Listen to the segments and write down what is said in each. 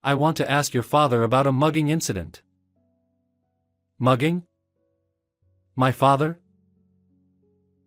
I want to ask your father about a mugging incident. Mugging? My father?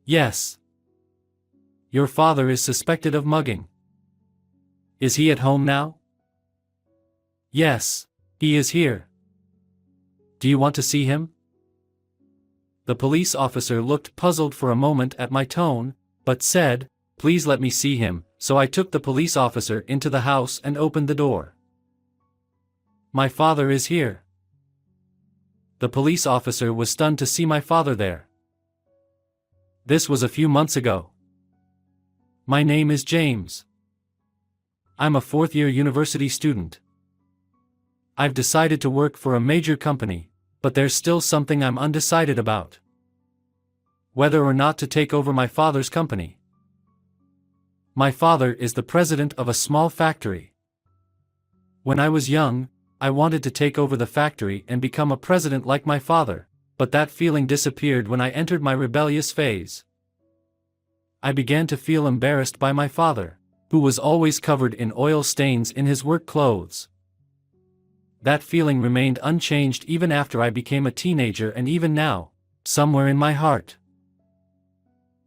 Yes. Your father is suspected of mugging. Is he at home now? Yes, he is here. Do you want to see him? The police officer looked puzzled for a moment at my tone, but said, "Please let me see him," so I took the police officer into the house and opened the door. My father is here. The police officer was stunned to see my father there. This was a few months ago. My name is James. I'm a fourth-year university student. I've decided to work for a major company, but there's still something I'm undecided about. Whether or not to take over my father's company. My father is the president of a small factory. When I was young, I wanted to take over the factory and become a president like my father, but that feeling disappeared when I entered my rebellious phase. I began to feel embarrassed by my father, who was always covered in oil stains in his work clothes. That feeling remained unchanged even after I became a teenager and even now, somewhere in my heart.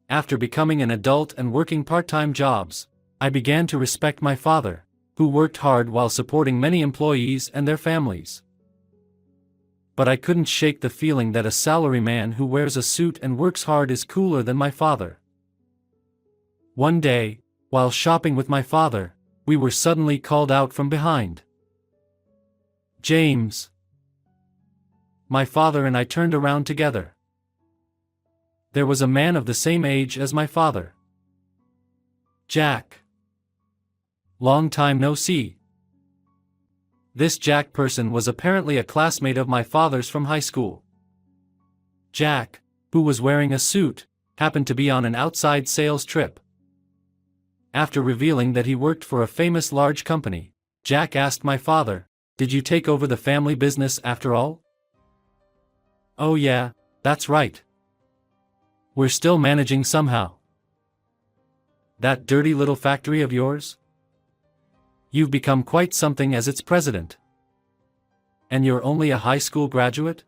After becoming an adult and working part-time jobs, I began to respect my father, who worked hard while supporting many employees and their families. But I couldn't shake the feeling that a salaryman who wears a suit and works hard is cooler than my father. One day, while shopping with my father, we were suddenly called out from behind. James. My father and I turned around together. There was a man of the same age as my father. Jack. Long time no see. This Jack person was apparently a classmate of my father's from high school. Jack, who was wearing a suit, happened to be on an outside sales trip. After revealing that he worked for a famous large company, Jack asked my father, "Did you take over the family business after all?" "Oh yeah, that's right. We're still managing somehow." "That dirty little factory of yours? You've become quite something as its president. And you're only a high school graduate?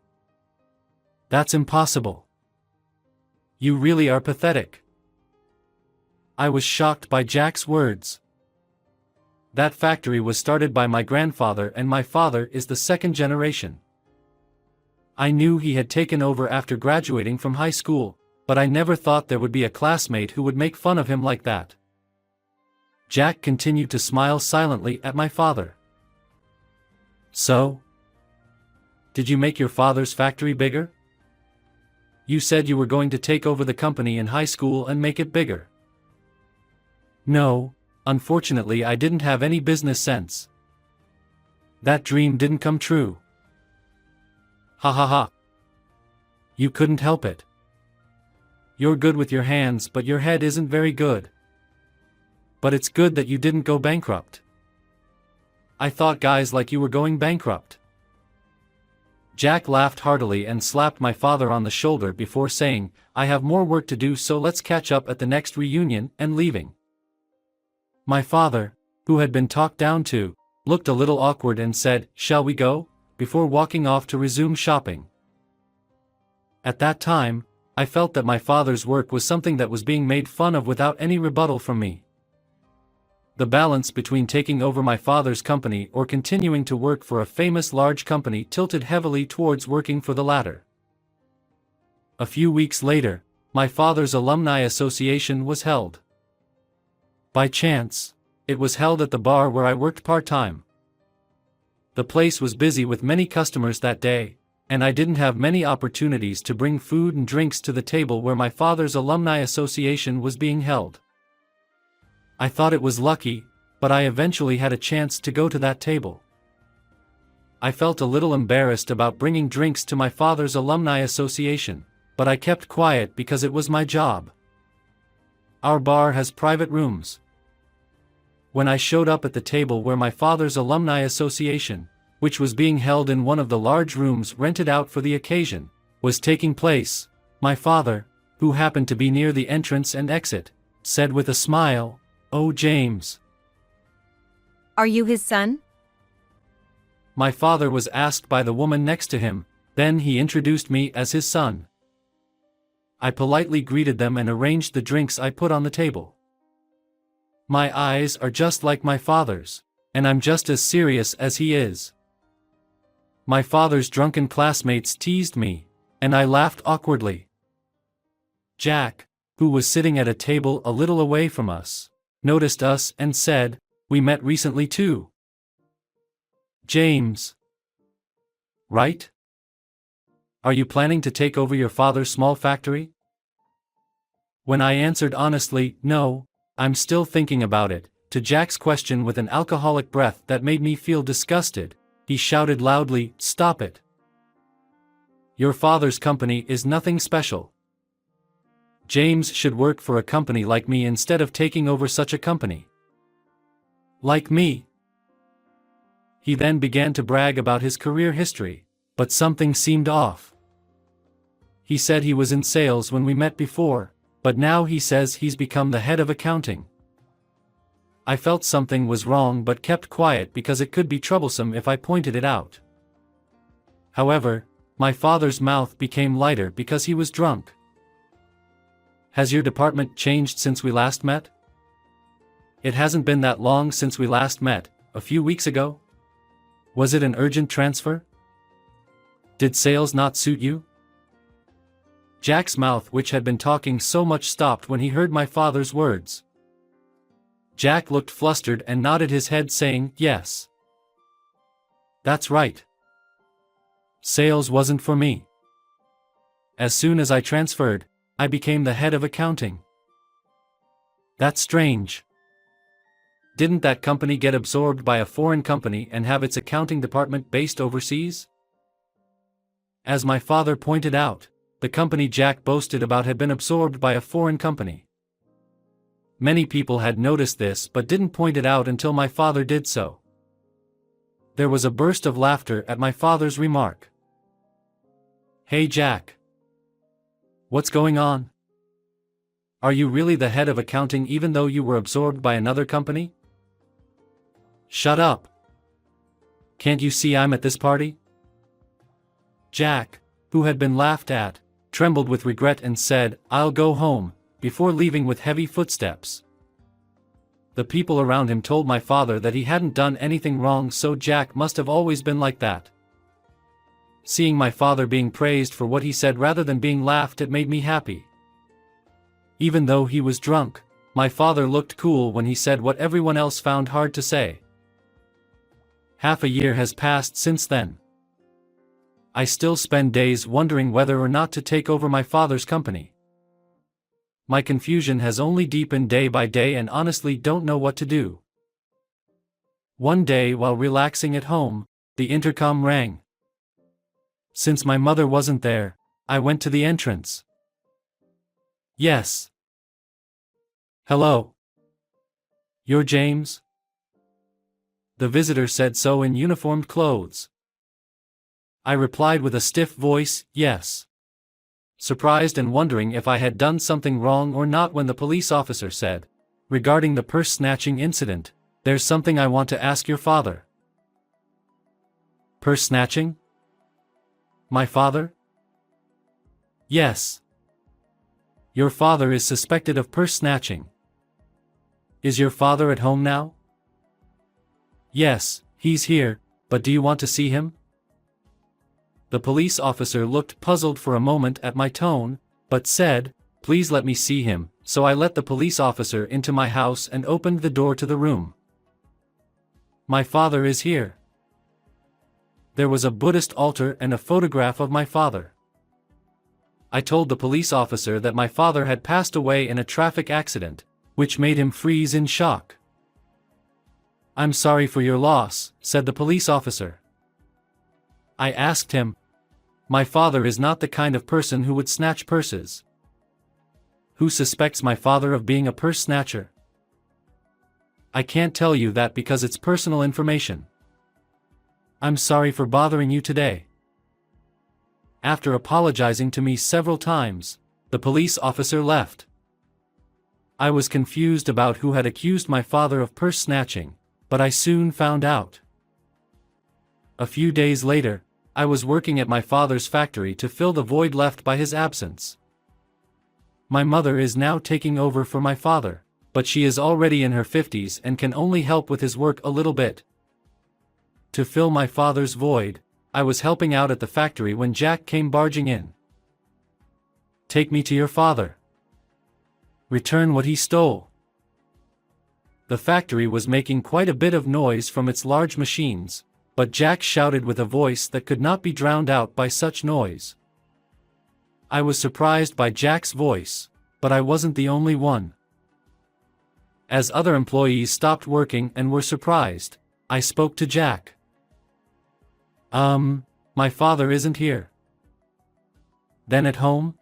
That's impossible. You really are pathetic." I was shocked by Jack's words. That factory was started by my grandfather and my father is the second generation. I knew he had taken over after graduating from high school, but I never thought there would be a classmate who would make fun of him like that. Jack continued to smile silently at my father. "So? Did you make your father's factory bigger? You said you were going to take over the company in high school and make it bigger." "No, unfortunately I didn't have any business sense. That dream didn't come true." "Ha ha ha. You couldn't help it. You're good with your hands but your head isn't very good. But it's good that you didn't go bankrupt. I thought guys like you were going bankrupt." Jack laughed heartily and slapped my father on the shoulder before saying, "I have more work to do, so let's catch up at the next reunion," and leaving. My father, who had been talked down to, looked a little awkward and said, "Shall we go?" before walking off to resume shopping. At that time, I felt that my father's work was something that was being made fun of without any rebuttal from me. The balance between taking over my father's company or continuing to work for a famous large company tilted heavily towards working for the latter. A few weeks later, my father's alumni association was held. By chance, it was held at the bar where I worked part-time. The place was busy with many customers that day, and I didn't have many opportunities to bring food and drinks to the table where my father's alumni association was being held. I thought it was lucky, but I eventually had a chance to go to that table. I felt a little embarrassed about bringing drinks to my father's alumni association, but I kept quiet because it was my job. Our bar has private rooms. When I showed up at the table where my father's alumni association, which was being held in one of the large rooms rented out for the occasion, was taking place, my father, who happened to be near the entrance and exit, said with a smile, "Oh James. Are you his son?" My father was asked by the woman next to him, then he introduced me as his son. I politely greeted them and arranged the drinks I put on the table. My eyes are just like my father's, and I'm just as serious as he is. My father's drunken classmates teased me, and I laughed awkwardly. Jack, who was sitting at a table a little away from us, noticed us and said, "We met recently too. James. Right? Are you planning to take over your father's small factory?" When I answered honestly, "No, I'm still thinking about it," to Jack's question with an alcoholic breath that made me feel disgusted, he shouted loudly, "Stop it. Your father's company is nothing special. James should work for a company like me instead of taking over such a company. Like me." He then began to brag about his career history, but something seemed off. He said he was in sales when we met before, but now he says he's become the head of accounting. I felt something was wrong but kept quiet because it could be troublesome if I pointed it out. However, my father's mouth became lighter because he was drunk. "Has your department changed since we last met?" "It hasn't been that long since we last met, a few weeks ago." "Was it an urgent transfer? Did sales not suit you?" Jack's mouth, which had been talking so much, stopped when he heard my father's words. Jack looked flustered and nodded his head saying, "Yes. That's right. Sales wasn't for me. As soon as I transferred, I became the head of accounting." "That's strange. Didn't that company get absorbed by a foreign company and have its accounting department based overseas?" As my father pointed out, the company Jack boasted about had been absorbed by a foreign company. Many people had noticed this but didn't point it out until my father did so. There was a burst of laughter at my father's remark. "Hey Jack. What's going on? Are you really the head of accounting even though you were absorbed by another company?" "Shut up. Can't you see I'm at this party?" Jack, who had been laughed at, trembled with regret and said, "I'll go home," before leaving with heavy footsteps. The people around him told my father that he hadn't done anything wrong, so Jack must have always been like that. Seeing my father being praised for what he said rather than being laughed at made me happy. Even though he was drunk, my father looked cool when he said what everyone else found hard to say. Half a year has passed since then. I still spend days wondering whether or not to take over my father's company. My confusion has only deepened day by day and honestly don't know what to do. One day while relaxing at home, the intercom rang. Since my mother wasn't there, I went to the entrance. "Yes. Hello. You're James?" The visitor said so in uniformed clothes. I replied with a stiff voice, "Yes." Surprised and wondering if I had done something wrong or not when the police officer said, "Regarding the purse snatching incident, there's something I want to ask your father." "Purse snatching? My father?" "Yes. Your father is suspected of purse snatching. Is your father at home now?" "Yes, he's here, but do you want to see him?" The police officer looked puzzled for a moment at my tone, but said, "Please let me see him," so I let the police officer into my house and opened the door to the room. My father is here. There was a Buddhist altar and a photograph of my father. I told the police officer that my father had passed away in a traffic accident, which made him freeze in shock. "I'm sorry for your loss," said the police officer. I asked him, "My father is not the kind of person who would snatch purses. Who suspects my father of being a purse snatcher?" "I can't tell you that because it's personal information. I'm sorry for bothering you today." After apologizing to me several times, the police officer left. I was confused about who had accused my father of purse snatching, but I soon found out. A few days later, I was working at my father's factory to fill the void left by his absence. My mother is now taking over for my father, but she is already in her 50s and can only help with his work a little bit. To fill my father's void, I was helping out at the factory when Jack came barging in. "Take me to your father. Return what he stole." The factory was making quite a bit of noise from its large machines, but Jack shouted with a voice that could not be drowned out by such noise. I was surprised by Jack's voice, but I wasn't the only one. As other employees stopped working and were surprised, I spoke to Jack. My father isn't here." "Then at home?"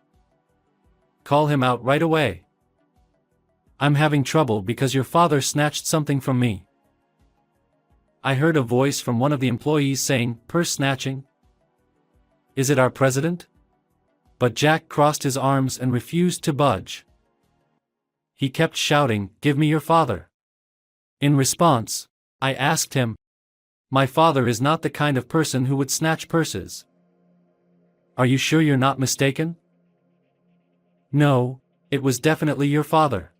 "Call him out right away. I'm having trouble because your father snatched something from me." I heard a voice from one of the employees saying, "Purse snatching? Is it our president?" But Jack crossed his arms and refused to budge. He kept shouting, "Give me your father." In response, I asked him, "My father is not the kind of person who would snatch purses. Are you sure you're not mistaken?" "No, it was definitely your father.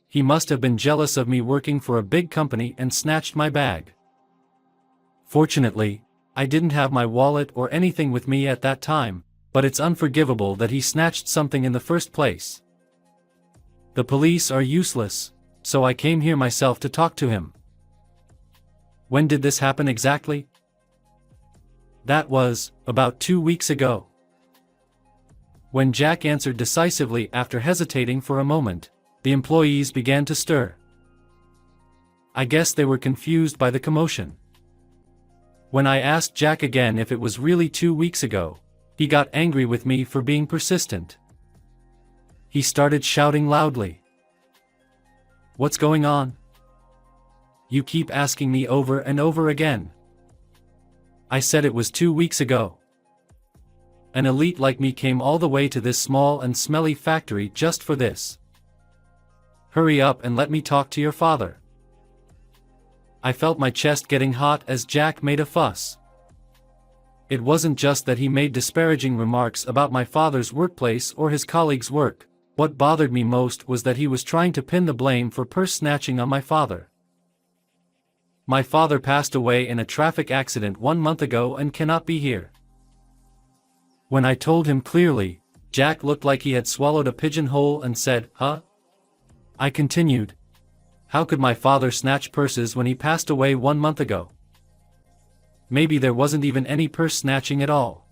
He must have been jealous of me working for a big company and snatched my bag. Fortunately, I didn't have my wallet or anything with me at that time, but it's unforgivable that he snatched something in the first place. The police are useless, so I came here myself to talk to him." "When did this happen exactly?" "That was, about 2 weeks ago." When Jack answered decisively after hesitating for a moment, the employees began to stir. I guess they were confused by the commotion. When I asked Jack again if it was really 2 weeks ago, he got angry with me for being persistent. He started shouting loudly. "What's going on? You keep asking me over and over again." I said it was 2 weeks ago. An elite like me came all the way to this small and smelly factory just for this. Hurry up and let me talk to your father. I felt my chest getting hot as Jack made a fuss. It wasn't just that he made disparaging remarks about my father's workplace or his colleagues' work. What bothered me most was that he was trying to pin the blame for purse snatching on my father. My father passed away in a traffic accident 1 month ago and cannot be here. When I told him clearly, Jack looked like he had swallowed a pigeonhole and said, "Huh?" I continued, "How could my father snatch purses when he passed away 1 month ago? Maybe there wasn't even any purse snatching at all."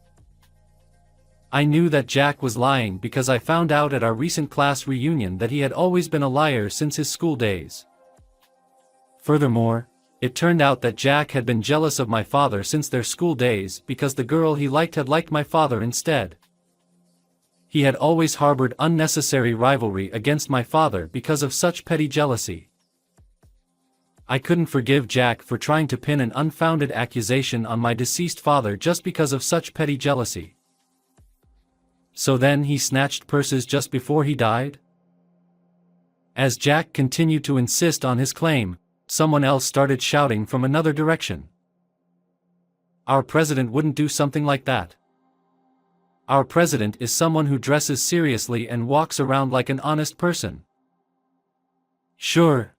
I knew that Jack was lying because I found out at our recent class reunion that he had always been a liar since his school days. Furthermore, it turned out that Jack had been jealous of my father since their school days because the girl he liked had liked my father instead. He had always harbored unnecessary rivalry against my father because of such petty jealousy. I couldn't forgive Jack for trying to pin an unfounded accusation on my deceased father just because of such petty jealousy. So then he snatched purses just before he died? As Jack continued to insist on his claim, someone else started shouting from another direction. "Our president wouldn't do something like that. Our president is someone who dresses seriously and walks around like an honest person." Sure.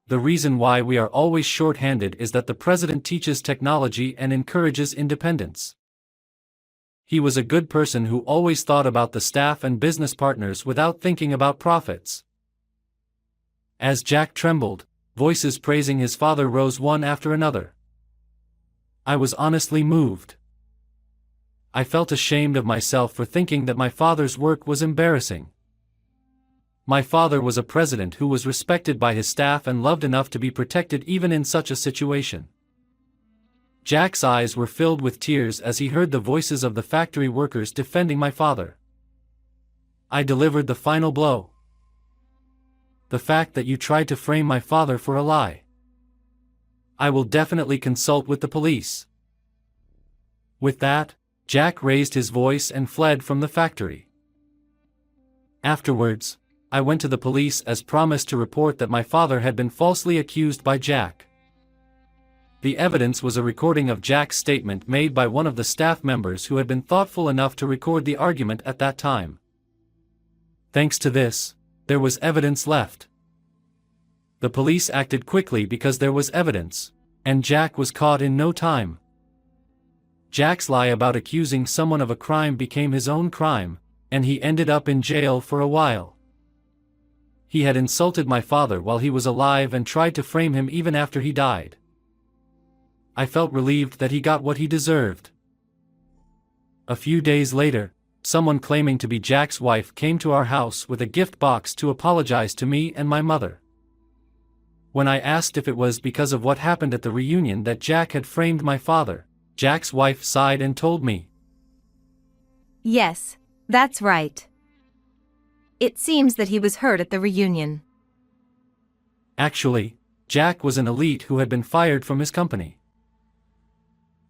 The reason why we are always short-handed is that the president teaches technology and encourages independence. He was a good person who always thought about the staff and business partners without thinking about profits. As Jack trembled, voices praising his father rose one after another. I was honestly moved. I felt ashamed of myself for thinking that my father's work was embarrassing. My father was a president who was respected by his staff and loved enough to be protected even in such a situation. Jack's eyes were filled with tears as he heard the voices of the factory workers defending my father. I delivered the final blow. The fact that you tried to frame my father for a lie. I will definitely consult with the police. With that, Jack raised his voice and fled from the factory. Afterwards, I went to the police as promised to report that my father had been falsely accused by Jack. The evidence was a recording of Jack's statement made by one of the staff members who had been thoughtful enough to record the argument at that time. Thanks to this, there was evidence left. The police acted quickly because there was evidence, and Jack was caught in no time. Jack's lie about accusing someone of a crime became his own crime, and he ended up in jail for a while. He had insulted my father while he was alive and tried to frame him even after he died. I felt relieved that he got what he deserved. A few days later, someone claiming to be Jack's wife came to our house with a gift box to apologize to me and my mother. When I asked if it was because of what happened at the reunion that Jack had framed my father, Jack's wife sighed and told me, "Yes, that's right. It seems that he was hurt at the reunion." Actually, Jack was an elite who had been fired from his company.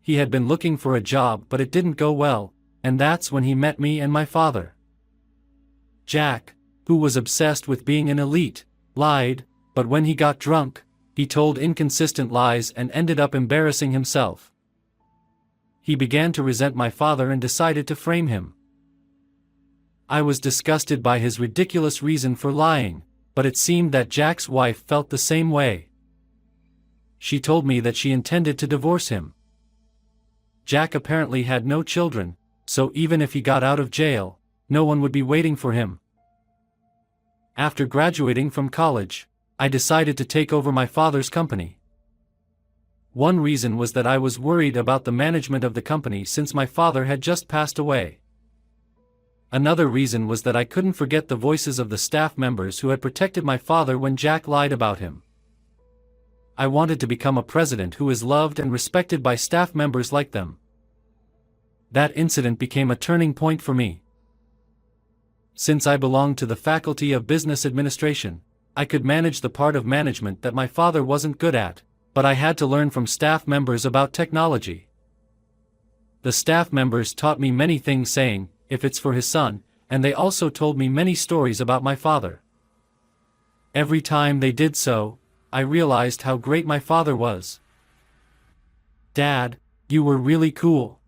He had been looking for a job but it didn't go well, and that's when he met me and my father. Jack, who was obsessed with being an elite, lied, but when he got drunk, he told inconsistent lies and ended up embarrassing himself. He began to resent my father and decided to frame him. I was disgusted by his ridiculous reason for lying, but it seemed that Jack's wife felt the same way. She told me that she intended to divorce him. Jack apparently had no children, so even if he got out of jail, no one would be waiting for him. After graduating from college, I decided to take over my father's company. One reason was that I was worried about the management of the company since my father had just passed away. Another reason was that I couldn't forget the voices of the staff members who had protected my father when Jack lied about him. I wanted to become a president who is loved and respected by staff members like them. That incident became a turning point for me. Since I belonged to the Faculty of Business Administration, I could manage the part of management that my father wasn't good at, but I had to learn from staff members about technology. The staff members taught me many things saying, if it's for his son, and they also told me many stories about my father. Every time they did so, I realized how great my father was. "Dad, you were really cool.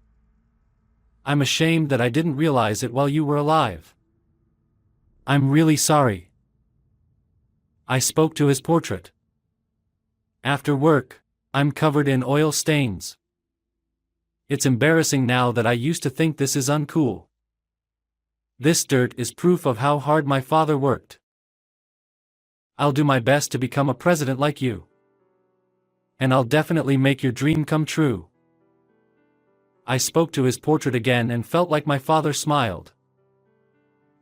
I'm ashamed that I didn't realize it while you were alive. I'm really sorry." I spoke to his portrait. "After work, I'm covered in oil stains. It's embarrassing now that I used to think this is uncool. This dirt is proof of how hard my father worked. I'll do my best to become a president like you. And I'll definitely make your dream come true." I spoke to his portrait again and felt like my father smiled.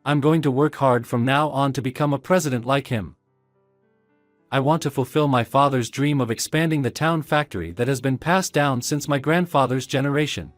I'm going to work hard from now on to become a president like him. I want to fulfill my father's dream of expanding the town factory that has been passed down since my grandfather's generation.